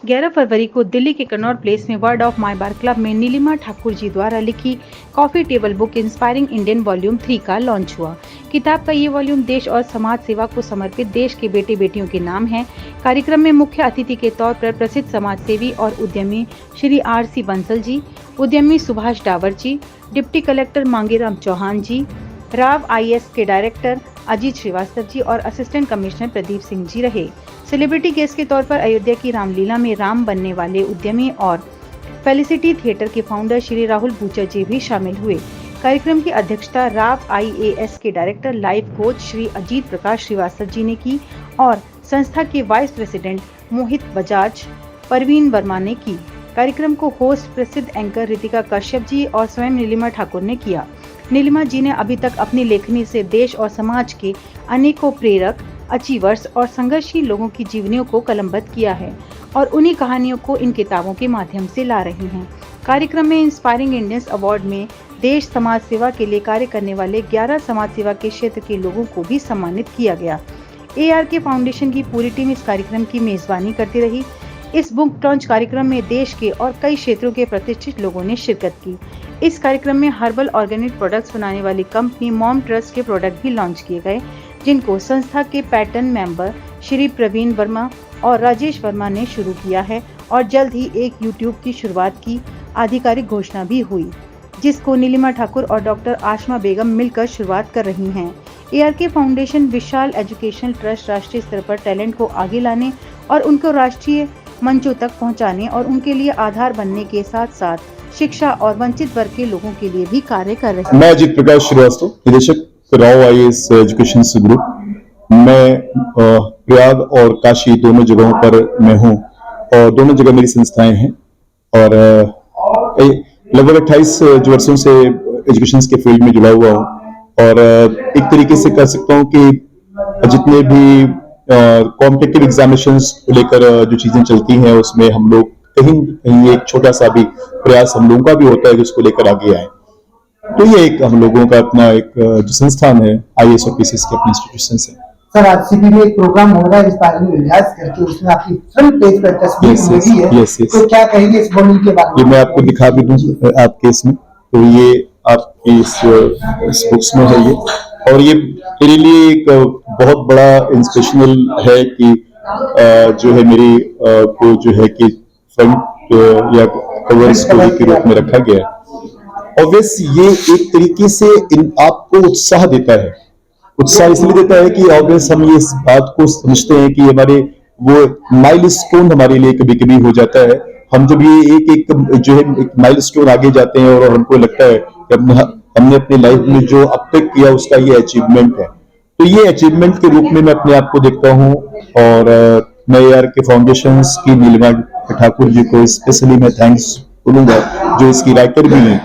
ग्यारह फरवरी को दिल्ली के कनॉट प्लेस में word of my bar club में नीलिमा ठाकुर जी द्वारा लिखी coffee table book inspiring Indian volume 3 का लॉन्च हुआ। किताब का ये वॉल्यूम देश और समाज सेवा को समर्पित देश के बेटे बेटियों के नाम है। कार्यक्रम में मुख्य अतिथि के तौर पर प्रसिद्ध समाजसेवी और उद्यमी श्री RC बंसल जी, उद्यमी सुभाष डावर जी, डिप्टी कलेक्टर मांगेराम चौहान जी, राव IAS के डायरेक्टर अजीत श्रीवास्तव जी और असिस्टेंट कमिश्नर प्रदीप सिंह जी रहे। सेलिब्रिटी गेस्ट के तौर पर अयोध्या की रामलीला में राम बनने वाले उद्यमी और फेलिसिटी थिएटर के फाउंडर श्री राहुल बूचर जी भी शामिल हुए। कार्यक्रम की अध्यक्षता राव IAS के director life coach Shri Ajit Prakash Srivastava ji ने की और संस्था के वाइस प्रेसिडेंट मोहित बजाज परवीन वर्मा ने की। कार्यक्रम को होस्ट प्रसिद्ध एंकर रितिका कश्यप जी और स्वयं नीलिमा ठाकुर ने किया। नीलिमा जी ने अभी तक अपनी लेखनी से देश और समाज के अनेकों प्रेरक, अचीवर्स और संघर्षशील लोगों की जीवनियों को कलमबद्ध किया है और उन्हीं कहानियों को इन किताबों के माध्यम से ला रही हैं। कार्यक्रम में इंस्पायरिंग इंडियंस अवार्ड में देश समाज सेवा के लिए कार्य करने वाले 11 समाज सेवा के क्षेत्र के लोगों को भी सम्मानित किया गया। ARK फाउंडेशन की पूरी टीम इस कार्यक्रम की मेजबानी करती रही। इस बुक लॉन्च कार्यक्रम में देश के और कई क्षेत्रों के प्रतिष्ठित लोगों ने शिरकत की। इस कार्यक्रम में हर्बल ऑर्गेनिक प्रोडक्ट्स बनाने वाली कंपनी मॉम ट्रस्ट के प्रोडक्ट भी लॉन्च किए गए, जिनको संस्था के पैटर्न मेंबर श्री प्रवीण वर्मा और राजेश वर्मा ने शुरू किया है और जल्द ही एक YouTube की शुरुआत की आधिकारिक घोषणा भी हुई, जिसको नीलिमा ठाकुर और डॉक्टर आशमा बेगम मिलकर शुरुआत कर रही हैं। ARK फाउंडेशन विशाल एजुकेशनल ट्रस्ट राष्ट्रीय स्तर पर टैलेंट को आगे लाने और उनको राष्ट्रीय मंचों तक पहुंचाने और उनके लिए आधार बनने के साथ साथ शिक्षा और वंचित वर्ग के लोगों के लिए भी कार्य कर रहे हैं। मैं अजीत प्रकाश श्रीवास्तव, निदेशक राव IAS एजुकेशन ग्रुप। मैं प्रयाग और काशी दोनों जगहों पर मैं हूँ और दोनों जगह मेरी संस्थाएं हैं और लगभग 28 वर्षों से एजुकेशन के फील्ड में जुड़ा हुआ हूँ और एक तरीके से कह सकता हूँ कि जितने भी कॉम्पिटिटिव एग्जामिनेशंस को लेकर जो चीजें चलती हैं उसमें हम लोग कहीं कहीं एक छोटा सा भी प्रयास हम लोगों का भी होता है कि उसको लेकर आगे आए। तो ये एक हम लोगों का अपना एक जो संस्थान है IAS और PCS के अपने इंस्टीट्यूशंस है। सर आज CP में एक प्रोग्राम हो रहा है इंस्पायरिंग इंडियाज करके, उसमें आपकी फ्रंट पेज पर तस्वीर लगी है। तो क्या कहेंगे इस मॉडल के बारे में? मैं आपको दिखा भी दूं आपके इसमें, तो ये आपकी इस बुक्स में है ये, और ये मेरे लिए एक बहुत बड़ा इंस्पिरेशनल है कि जो है मेरी को जो है कि फ्रंट या कवर स्टोरी के रूप में रखा गया है। ऑब्वियस ये एक तरीके से आपको उत्साह देता है। उत्साह इसलिए देता है कि ऑब्वियस हम ये इस बात को समझते हैं कि हमारे वो माइलस्टोन हमारे लिए कभी कभी हो जाता है। हम जब ये एक एक जो है एक माइलस्टोन आगे जाते हैं और हमको लगता है कि हमने अपनी लाइफ में जो अब तक किया उसका ये अचीवमेंट है, तो ये अचीवमेंट के रूप में मैं अपने आप को देखता हूँ। और मैं ARK फाउंडेशन की नीलिमा ठाकुर जी को स्पेशली मैं थैंक्स बोलूंगा, जो इसकी राइटर भी हैं।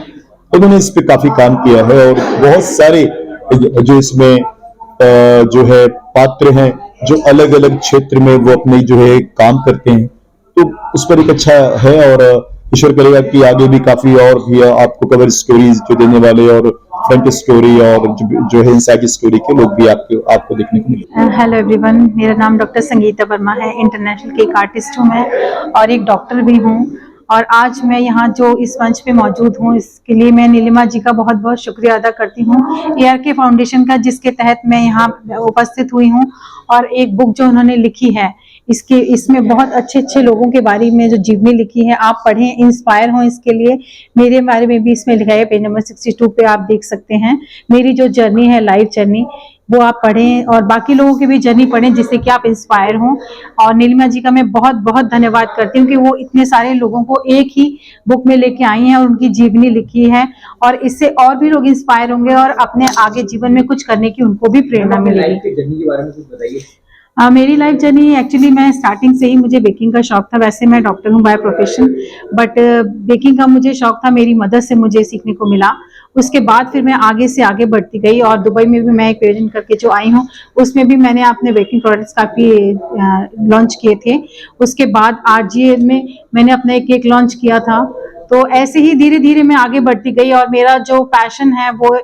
उन्होंने इस पे काफी काम किया है और बहुत सारे जो इसमें जो है पात्र हैं जो अलग अलग क्षेत्र में वो अपने जो है काम करते हैं, तो उस पर एक अच्छा है। और ईश्वर करेगा कि आगे भी काफी और भी आपको कवर स्टोरीज जो देने वाले और फ्रंट स्टोरी और जो है इनसाइड स्टोरी के लोग भी आपको देखने को मिले। हेलो एवरीवन, मेरा नाम डॉक्टर संगीता वर्मा है। इंटरनेशनल के एक आर्टिस्ट हूँ मैं और एक डॉक्टर भी हूँ। और आज मैं यहाँ जो इस मंच पे मौजूद हूँ, इसके लिए मैं नीलिमा जी का बहुत बहुत शुक्रिया अदा करती हूँ, ARK फाउंडेशन का, जिसके तहत मैं यहाँ उपस्थित हुई हूँ। और एक बुक जो उन्होंने लिखी है, इसमें बहुत अच्छे अच्छे लोगों के बारे में जो जीवनी लिखी है, आप पढ़ें, इंस्पायर हों। इसके लिए मेरे बारे में भी इसमें लिखा है, पेज नंबर 62 पे आप देख सकते हैं मेरी जो जर्नी है, लाइफ जर्नी, वो आप पढ़ें और बाकी लोगों की भी जर्नी पढ़ें, जिससे कि आप इंस्पायर हों। और नीलिमा जी का मैं बहुत बहुत धन्यवाद करती हूँ कि वो इतने सारे लोगों को एक ही बुक में लेके आई हैं और उनकी जीवनी लिखी है, और इससे और भी लोग इंस्पायर होंगे और अपने आगे जीवन में कुछ करने की उनको भी प्रेरणा मिलेगी। मेरी लाइफ जर्नी एक्चुअली, मैं स्टार्टिंग से ही मुझे बेकिंग का शौक था। वैसे मैं डॉक्टर हूँ बाय प्रोफेशन, बट बेकिंग का मुझे शौक था, मेरी मदर से मुझे सीखने को मिला। उसके बाद फिर मैं आगे से आगे बढ़ती गई और दुबई में भी मैं एक पेजेंट करके जो आई हूँ, उसमें भी मैंने अपने बेकिंग प्रोडक्ट्स काफ़ी लॉन्च किए थे। उसके बाद RGA में मैंने अपना एक केक लॉन्च किया था, तो ऐसे ही धीरे धीरे मैं आगे बढ़ती गई और मेरा जो पैशन है वो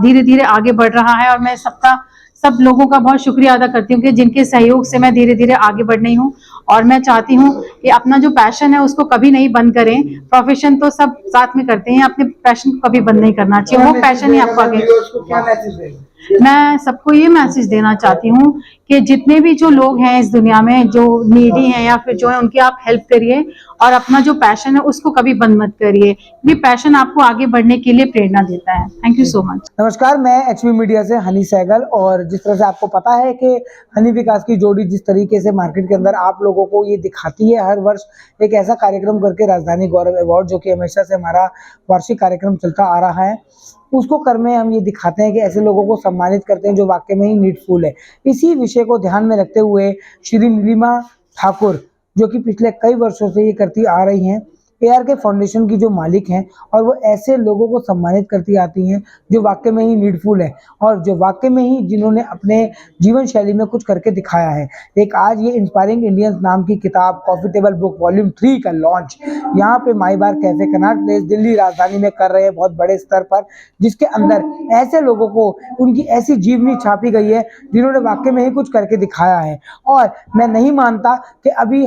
धीरे धीरे आगे बढ़ रहा है और मैं सब लोगों का बहुत शुक्रिया अदा करती हूँ कि जिनके सहयोग से मैं धीरे धीरे आगे बढ़ रही हूँ। और मैं चाहती हूँ कि अपना जो पैशन है उसको कभी नहीं बंद करें। प्रोफेशन तो सब साथ में करते हैं, अपने पैशन को कभी बंद नहीं करना चाहिए, वो पैशन ही आपको आगे। मैं सबको ये मैसेज देना चाहती हूँ कि जितने भी जो लोग हैं इस दुनिया में जो नीडी हैं या फिर जो है उनकी आप हेल्प करिए और अपना जो पैशन है उसको कभी बंद मत करिए, क्योंकि पैशन आपको आगे बढ़ने के लिए प्रेरणा देता है। Thank you so much. नमस्कार, मैं एचवी मीडिया से हनी सहगल। और जिस तरह से आपको पता है कि हनी विकास की जोड़ी जिस तरीके से मार्केट के अंदर आप लोगों को ये दिखाती है हर वर्ष एक ऐसा कार्यक्रम करके, राजधानी गौरव अवार्ड, जो कि हमेशा से हमारा वार्षिक कार्यक्रम चलता आ रहा है, उसको कर में हम ये दिखाते हैं कि ऐसे लोगों को सम्मानित करते हैं जो वाकई में ही नीडफुल है। इसी विषय को ध्यान में रखते हुए श्री नीलिमा ठाकुर, जो कि पिछले कई वर्षों से ये करती आ रही हैं, ARK फाउंडेशन की जो मालिक हैं, और वो ऐसे लोगों को सम्मानित करती आती हैं जो वाकई में ही नीडफुल है और जो वाकई में ही जिन्होंने अपने जीवन शैली में कुछ करके दिखाया है। एक आज ये इंस्पायरिंग इंडियंस नाम की किताब, कॉफी टेबल बुक वॉल्यूम 3 का लॉन्च यहाँ पे माई बार कैफे कनॉट प्लेस दिल्ली राजधानी में कर रहे हैं बहुत बड़े स्तर पर, जिसके अंदर ऐसे लोगों को उनकी ऐसी जीवनी छापी गई है जिन्होंने वाकई में ही कुछ करके दिखाया है। और मैं नहीं मानता कि अभी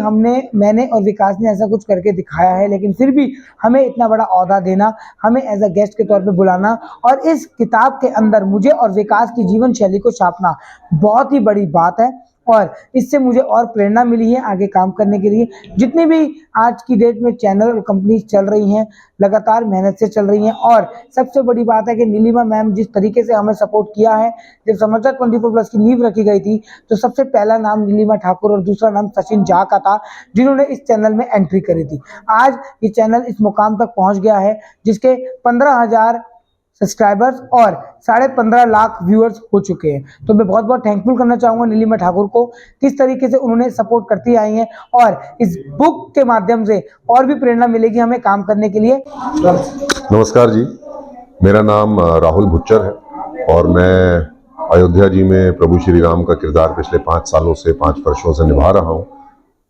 मैंने और विकास ने ऐसा कुछ करके दिखाया है, लेकिन फिर भी हमें इतना बड़ा औहदा देना, हमें एज अ गेस्ट के तौर पे बुलाना और इस किताब के अंदर मुझे और विकास की जीवन शैली को छापना बहुत ही बड़ी बात है। और इससे मुझे और प्रेरणा मिली है आगे काम करने के लिए। जितने भी आज की डेट में चैनल और कंपनीज चल रही हैं, लगातार मेहनत से चल रही हैं। और सबसे बड़ी बात है कि नीलिमा मैम जिस तरीके से हमें सपोर्ट किया है, जब समाचार 24+ की नींव रखी गई थी तो सबसे पहला नाम नीलिमा ठाकुर और दूसरा नाम सचिन झा का था, जिन्होंने इस चैनल में एंट्री करी थी। आज ये चैनल इस मुकाम तक पहुंच गया है जिसके 15,000 सब्सक्राइबर्स और 15.5 लाख व्यूअर्स हो चुके हैं। तो मैं बहुत बहुत थैंकफुल करना चाहूँगा नीलिमा ठाकुर को, किस तरीके से उन्होंने सपोर्ट करती आई हैं और इस बुक के माध्यम से और भी प्रेरणा मिलेगी हमें काम करने के लिए। नमस्कार जी, मेरा नाम राहुल भुच्चर है और मैं अयोध्या जी में प्रभु श्री राम का किरदार पिछले 5 वर्षों से निभा रहा हूँ।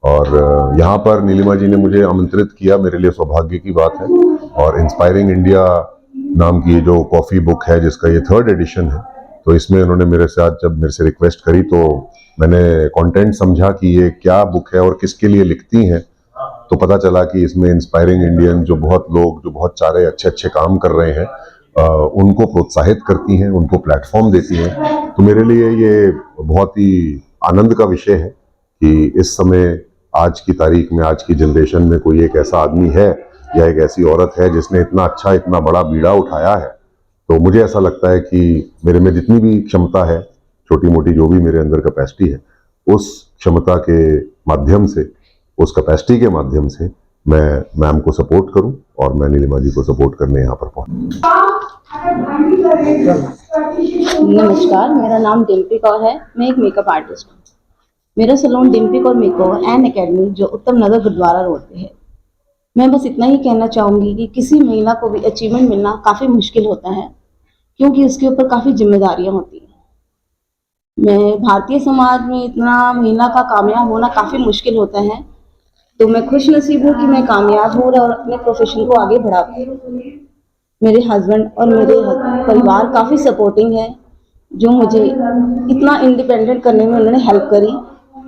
और यहाँ पर नीलिमा जी ने मुझे आमंत्रित किया, मेरे लिए सौभाग्य की बात है। और इंस्पायरिंग इंडिया नाम की जो कॉफ़ी बुक है जिसका ये 3rd एडिशन है, तो इसमें उन्होंने जब मेरे से रिक्वेस्ट करी तो मैंने कंटेंट समझा कि ये क्या बुक है और किसके लिए लिखती हैं। तो पता चला कि इसमें इंस्पायरिंग इंडियन जो बहुत सारे अच्छे काम कर रहे हैं उनको प्रोत्साहित करती हैं, उनको प्लेटफॉर्म देती हैं। तो मेरे लिए ये बहुत ही आनंद का विषय है कि इस समय आज की तारीख में, आज की जनरेशन में कोई एक ऐसा आदमी है या एक ऐसी औरत है जिसने इतना बड़ा बीड़ा उठाया है। तो मुझे ऐसा लगता है कि मेरे में जितनी भी क्षमता है, छोटी मोटी जो भी मेरे अंदर कैपेसिटी है, उस क्षमता के माध्यम से, उस कैपेसिटी के माध्यम से मैं मैम को सपोर्ट करूं और मैं नीलिमा जी को सपोर्ट करने यहाँ पर पहुंचूं। नमस्कार, मेरा नाम डिम्पी कौर है। मैं एक मेकअप आर्टिस्ट हूँ। मेरा salon Dimpy Kaur makeover and academy जो उत्तम नगर गुरुद्वारा रोड पे है। मैं बस इतना ही कहना चाहूँगी कि किसी महिला को भी अचीवमेंट मिलना काफ़ी मुश्किल होता है, क्योंकि उसके ऊपर काफ़ी जिम्मेदारियाँ होती हैं। मैं भारतीय समाज में इतना महिला का कामयाब होना काफ़ी मुश्किल होता है, तो मैं खुश नसीब हूँ कि मैं कामयाब हूँ और अपने प्रोफेशन को आगे बढ़ा पाई। मेरे हस्बैंड और मेरे परिवार काफ़ी सपोर्टिंग है, जो मुझे इतना इंडिपेंडेंट करने में उन्होंने हेल्प करी।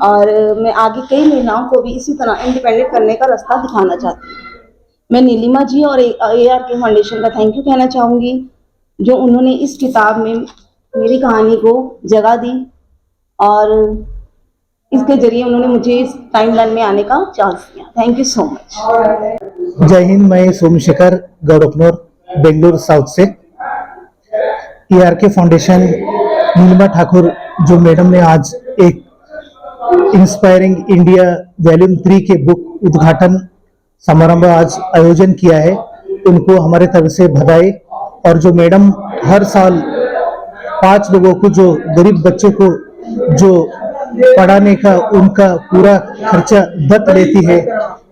और मैं आगे कई महिलाओं को भी इसी तरह इंडिपेंडेंट करने का रास्ता दिखाना चाहती हूँ। मैं नीलिमा जी और ARK फाउंडेशन का थैंक यू कहना चाहूँगी, जो उन्होंने इस किताब में मेरी कहानी को जगह दी और इसके जरिए उन्होंने मुझे इस टाइमलाइन में आने का चांस दिया। Thank you so much. जय हिंद। मैं सोमशेखर गौड़कनौर, बेंगलुरु साउथ से। ARK फाउंडेशन नीलिमा ठाकुर जो मैडम ने आज एक इंस्पायरिंग इंडिया वॉल्यूम 3 के बुक उद्घाटन समारोह आज आयोजन किया है, उनको हमारे तरफ से बधाई। और जो मैडम हर साल 5 लोगों को, जो गरीब बच्चों को जो पढ़ाने का उनका पूरा खर्चा दत्त लेती है,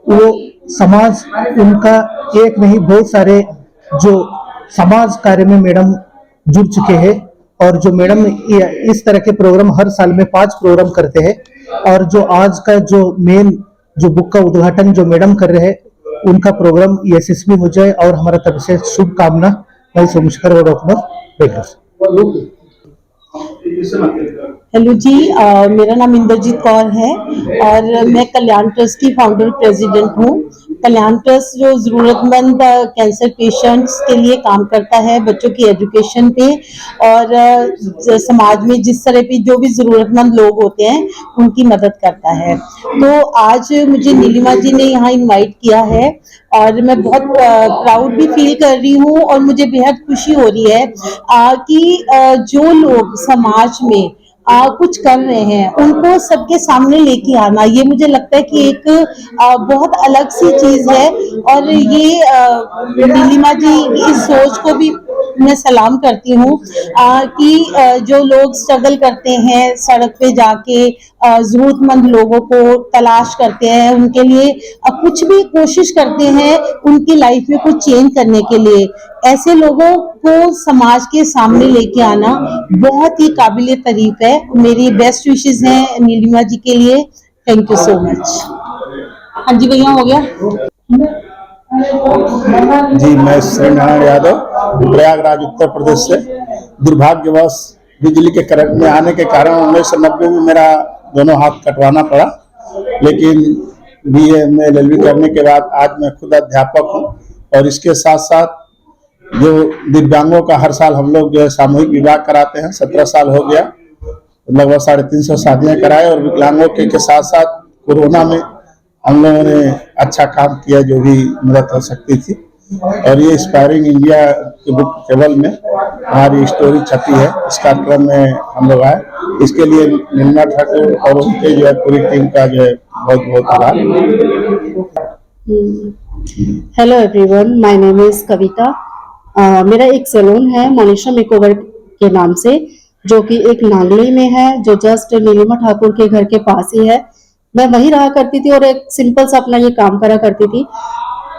वो समाज उनका एक नहीं बहुत सारे जो समाज कार्य में मैडम जुड़ चुके हैं। और जो मैडम इस तरह के प्रोग्राम हर साल में 5 प्रोग्राम करते हैं। और जो आज का जो मेन जो बुक का उद्घाटन जो मैडम कर रहे हैं, उनका प्रोग्राम यशस्वी हो जाए और हमारा तरफ से शुभकामना। मैं सोमेश्वर गौड़ अपनोर बेंगलोर। हेलो जी, मेरा नाम इंद्रजीत कौर है और मैं कल्याण ट्रस्ट की फाउंडर प्रेसिडेंट हूँ। कल्याण ट्रस्ट जो ज़रूरतमंद कैंसर पेशेंट्स के लिए काम करता है, बच्चों की एजुकेशन पे और समाज में जिस तरह की जो भी ज़रूरतमंद लोग होते हैं उनकी मदद करता है। तो आज मुझे नीलिमा जी ने यहाँ इनवाइट किया है और मैं बहुत प्राउड भी फील कर रही हूँ और मुझे बेहद खुशी हो रही है कि जो लोग समाज में कुछ कर रहे हैं उनको सबके सामने लेके आना, ये मुझे लगता है कि एक बहुत अलग सी चीज है। और ये नीलिमा जी इस सोच को भी मैं सलाम करती हूँ कि जो लोग स्ट्रगल करते हैं सड़क पे जाके, जरूरतमंद लोगों को तलाश करते हैं, उनके लिए कुछ भी कोशिश करते हैं उनकी लाइफ में कुछ चेंज करने के लिए, ऐसे लोगों को समाज के सामने लेके आना बहुत ही काबिले तारीफ है। मेरी बेस्ट विशेस हैं नीलिमा जी के लिए। Thank you so much. हाँ जी भैया, हो गया जी। मैं श्री नारायण यादव, प्रयागराज उत्तर प्रदेश से। दुर्भाग्यवश बिजली के करंट में आने के कारण 1990 में मेरा दोनों हाथ कटवाना पड़ा, लेकिन BA में LLB करने के बाद आज मैं खुद अध्यापक हूँ। और इसके साथ साथ जो दिव्यांगों का हर साल हम लोग जो है सामूहिक विवाह कराते हैं, 17 साल हो गया, लगभग 350 शादियां कराए। और विकलांगों के साथ साथ कोरोना में हम लोगों ने अच्छा काम किया, जो भी मदद हो सकती थी। और ये इंस्पायरिंग इंडिया के बुक केवल में हमारी स्टोरी छपी है। इस कार्यक्रम में हम लोग आए, इसके लिए नीलिमा ठाकुर और उनके जो है पूरी टीम का जो है बहुत बहुत आभार। Hello everyone, my name is Kavita. मेरा एक सैलून है मोनिशा मेकओवर के नाम से, जो कि एक नांगलोई में है, जो जस्ट नीलिमा ठाकुर के घर के पास ही है। मैं वहीं रहा करती थी और एक सिंपल सा अपना ये काम करा करती थी।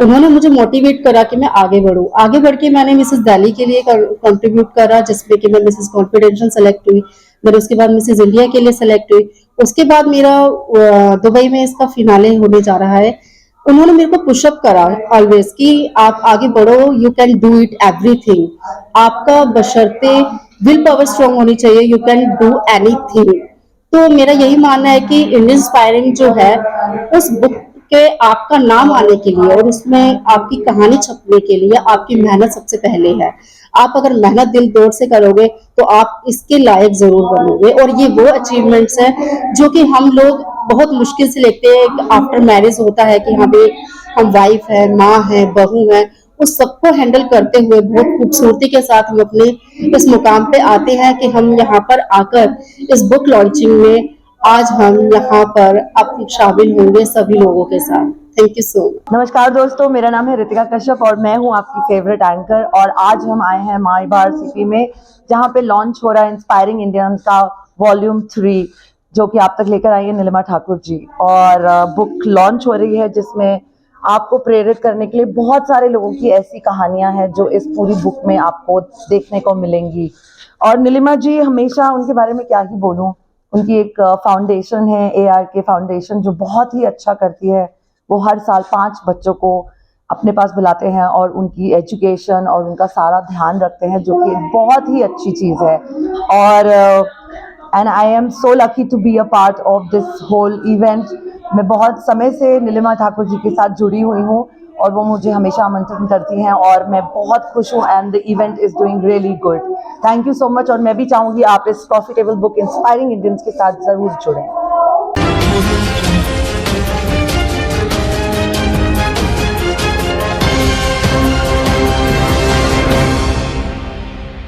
उन्होंने मुझे मोटिवेट करा कि मैं आगे बढ़ूं। आगे बढ़ के मैंने मिसेस दिल्ली के लिए कंट्रीब्यूट करा, जिसमें कि मैं मिसेस कॉन्फिडेंशियल सेलेक्ट हुई। मैंने उसके बाद मिसेस इंडिया के लिए सेलेक्ट हुई। उसके बाद मेरा दुबई में इसका फिनाले होने जा रहा है। उन्होंने मेरे को पुशअप करा ऑलवेज कि आप आगे बढ़ो, you can do it everything. आपका बशर्ते विल पावर स्ट्रांग होनी चाहिए, यू कैन डू एनीथिंग। तो मेरा यही मानना है कि इंडियन इंस्पायरिंग जो है उस बुक के आपका नाम आने के लिए और उसमें आपकी कहानी छपने के लिए आपकी मेहनत सबसे पहले है। आप अगर मेहनत दिल तोड़ से करोगे तो आप इसके लायक जरूर बनोगे। और ये वो अचीवमेंट्स हैं जो कि हम लोग बहुत मुश्किल से लेते हैं। आफ्टर मैरिज होता है कि हाँ भाई हम वाइफ है, माँ है, बहू है, उस सबको हैंडल करते हुए बहुत खूबसूरती के साथ हम अपने इस मुकाम पे आते हैं कि हम यहाँ पर आकर इस बुक लॉन्चिंग में आज हम यहाँ पर अब शामिल होंगे सभी लोगों के साथ। Thank you so much. नमस्कार दोस्तों, मेरा नाम है रितिका कश्यप और मैं हूँ आपकी फेवरेट एंकर। और आज हम आए हैं माई बार सिटी में, जहाँ पे लॉन्च हो रहा है इंस्पायरिंग इंडियंस का वॉल्यूम 3, जो कि आप तक लेकर आई है नीलिमा ठाकुर जी। और बुक लॉन्च हो रही है जिसमें आपको प्रेरित करने के लिए बहुत सारे लोगों की ऐसी कहानियां हैं जो इस पूरी बुक में आपको देखने को मिलेंगी। और नीलिमा जी, हमेशा उनके बारे में क्या ही बोलूं, उनकी एक फाउंडेशन है ARK फाउंडेशन, जो बहुत ही अच्छा करती है। वो हर साल 5 बच्चों को अपने पास बुलाते हैं और उनकी एजुकेशन और उनका सारा ध्यान रखते हैं, जो कि बहुत ही अच्छी चीज़ है। और and I am so lucky to be a part of this whole event. मैं बहुत समय से नीलिमा ठाकुर जी के साथ जुड़ी हुई हूँ और वो मुझे हमेशा आमंत्रण करती हैं और मैं बहुत खुश हूँ। And the event is doing really good. Thank you so much. और मैं भी चाहूँगी आप इस coffee table book inspiring Indians के साथ ज़रूर जुड़ें।